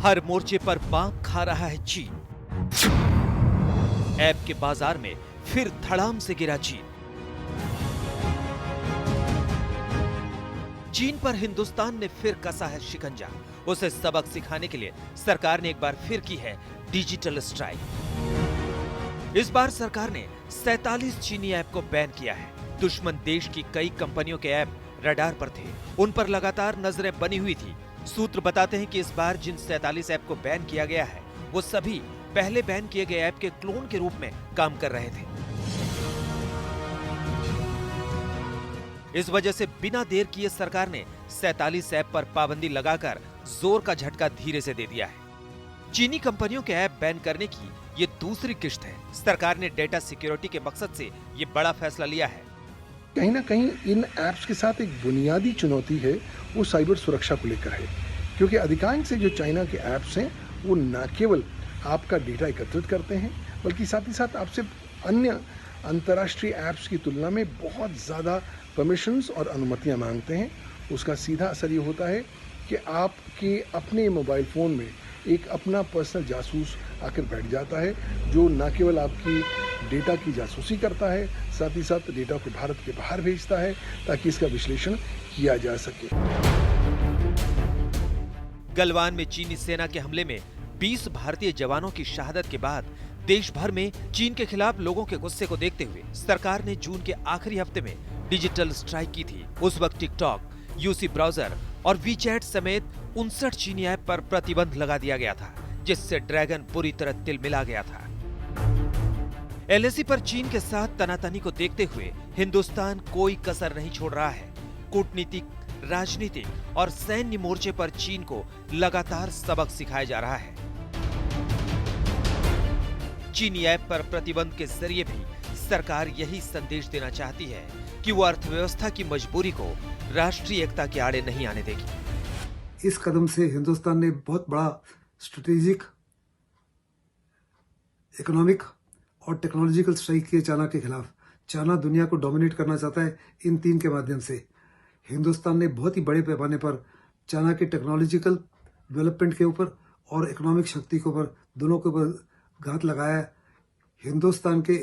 हर मोर्चे पर बांक खा रहा है चीन। ऐप के बाजार में फिर धड़ाम से गिरा चीन। चीन पर हिंदुस्तान ने फिर कसा है शिकंजा। उसे सबक सिखाने के लिए सरकार ने एक बार फिर की है डिजिटल स्ट्राइक। इस बार सरकार ने 47 चीनी ऐप को बैन किया है। दुश्मन देश की कई कंपनियों के ऐप रडार पर थे, उन पर लगातार नजरें बनी हुई थी। सूत्र बताते हैं कि इस बार जिन 47 ऐप को बैन किया गया है, वो सभी पहले बैन किए गए ऐप के क्लोन के रूप में काम कर रहे थे। इस वजह से बिना देर किए सरकार ने 47 ऐप पर पाबंदी लगाकर जोर का झटका धीरे से दे दिया है। चीनी कंपनियों के ऐप बैन करने की ये दूसरी किश्त है। सरकार ने डेटा सिक्योरिटी के मकसद से ये बड़ा फैसला लिया है। कहीं ना कहीं इन ऐप्स के साथ एक बुनियादी चुनौती है, वो साइबर सुरक्षा को लेकर है। क्योंकि अधिकांश से जो चाइना के ऐप्स हैं वो न केवल आपका डेटा एकत्रित करते हैं, बल्कि साथ ही साथ आपसे अन्य अंतर्राष्ट्रीय ऐप्स की तुलना में बहुत ज़्यादा परमिशंस और अनुमतियां मांगते हैं। उसका सीधा असर ये होता है कि आपके अपने मोबाइल फ़ोन में एक अपना पर्सनल जासूस आकर बैठ जाता है, जो न केवल आपकी डेटा की जासूसी करता है, साथ ही साथ डेटा को भारत के बाहर भेजता है ताकि इसका विश्लेषण किया जा सके। गलवान में चीनी सेना के हमले में 20 भारतीय जवानों की शहादत के बाद देश भर में चीन के खिलाफ लोगों के गुस्से को देखते हुए सरकार ने जून के आखिरी हफ्ते में डिजिटल स्ट्राइक की थी। उस वक्त टिकटॉक, यूसी ब्राउजर और वीचैट समेत 59 चीनी ऐप पर प्रतिबंध लगा दिया गया था, जिससे ड्रैगन बुरी तरह तिलमिला गया था। एलएसी पर चीन के साथ तनातनी को देखते हुए हिंदुस्तान कोई कसर नहीं छोड़ रहा है। कूटनीतिक, राजनीतिक और सैन्य मोर्चे पर चीन को लगातार सबक सिखाया जा रहा है। चीनी ऐप पर प्रतिबंध के जरिए भी सरकार यही संदेश देना चाहती है कि वो अर्थव्यवस्था की मजबूरी को राष्ट्रीय एकता के आड़े नहीं आने देगी। इस कदम से हिंदुस्तान ने बहुत बड़ा स्ट्रेटेजिक, इकोनॉमिक और टेक्नोलॉजिकल स्ट्राइक किए चाइना के खिलाफ। चाइना दुनिया को डोमिनेट करना चाहता है इन तीन के माध्यम से। हिंदुस्तान ने बहुत ही बड़े पैमाने पर चाइना के टेक्नोलॉजिकल डेवलपमेंट के ऊपर और इकोनॉमिक शक्ति के ऊपर, दोनों के ऊपर घात लगाया। हिंदुस्तान के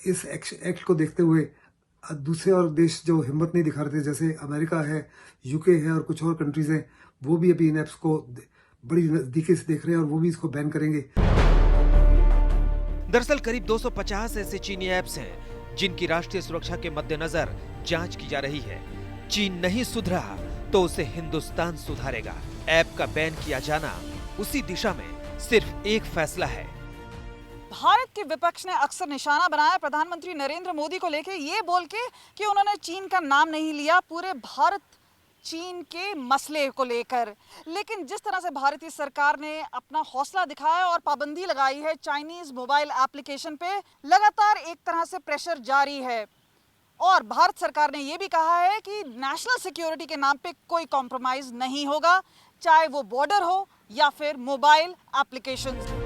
इस एक्ट को देखते हुए दूसरे और देश जो हिम्मत नहीं दिखा रहे थे, जैसे अमेरिका है, यूके है और कुछ और कंट्रीज हैं, वो भी अभी इन ऐप्स को बड़ी नजदीकी से देख रहे हैं और वो भी इसको बैन करेंगे। दरअसल करीब 250 ऐसे चीनी ऐप्स हैं जिनकी राष्ट्रीय सुरक्षा के मद्देनजर जांच की जा रही है। चीन नहीं सुधरा तो उसे हिंदुस्तान सुधारेगा। ऐप का बैन किया जाना उसी दिशा में सिर्फ एक फैसला है। भारत के विपक्ष ने अक्सर निशाना बनाया प्रधानमंत्री नरेंद्र मोदी को लेकर, ये बोल के कि उन्होंने चीन का नाम नहीं लिया पूरे भारत चीन के मसले को लेकर। लेकिन जिस तरह से भारतीय सरकार ने अपना हौसला दिखाया और पाबंदी लगाई है चाइनीज मोबाइल एप्लीकेशन पे, लगातार एक तरह से प्रेशर जारी है। और भारत सरकार ने यह भी कहा है कि नेशनल सिक्योरिटी के नाम पे कोई कॉम्प्रोमाइज नहीं होगा, चाहे वो बॉर्डर हो या फिर मोबाइल एप्लीकेशंस।